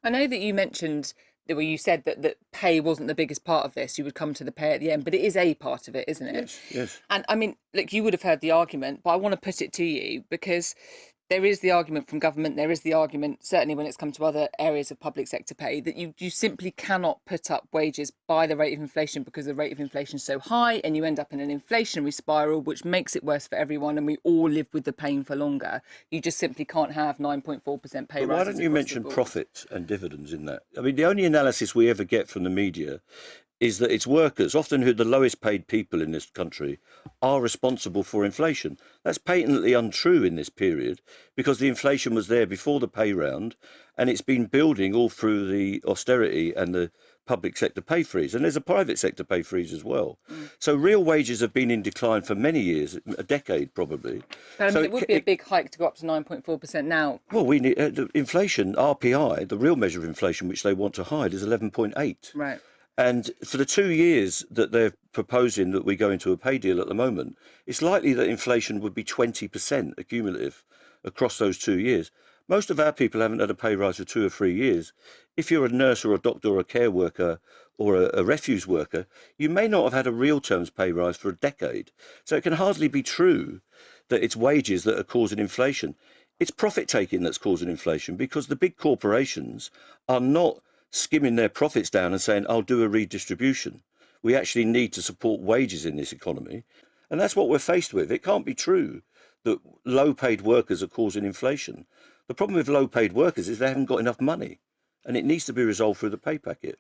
I know that you mentioned that well, you said that pay wasn't the biggest part of this. You would come to the pay at the end, but it is a part of it, isn't it? Yes, yes. And I mean, look, you would have heard the argument, but I want to put it to you because there is the argument from government, there is the argument, certainly when it's come to other areas of public sector pay, that you simply cannot put up wages by the rate of inflation because the rate of inflation is so high and you end up in an inflationary spiral, which makes it worse for everyone and we all live with the pain for longer. You just simply can't have 9.4% pay But why rises don't you across the mention board. profits and dividends in that? I mean, the only analysis we ever get from the media is that it's workers, often who are the lowest paid people in this country, are responsible for inflation. That's patently untrue in this period because the inflation was there before the pay round and it's been building all through the austerity and the public sector pay freeze. And there's a private sector pay freeze as well. So real wages have been in decline for many years, a decade probably. But I So mean, it would be a big hike to go up to 9.4% now. well, we need the inflation, RPI, the real measure of inflation, which they want to hide, is 11.8. Right. And for the 2 years that they're proposing that we go into a pay deal at the moment, it's likely that inflation would be 20% accumulative across those 2 years. Most of our people haven't had a pay rise for 2 or 3 years. If you're a nurse or a doctor or a care worker or a refuse worker, you may not have had a real terms pay rise for a decade. So it can hardly be true that it's wages that are causing inflation. It's profit taking that's causing inflation because the big corporations are not skimming their profits down and saying, I'll do a redistribution. We actually need to support wages in this economy. And that's what we're faced with. It can't be true that low paid workers are causing inflation. The problem with low paid workers is they haven't got enough money and it needs to be resolved through the pay packet.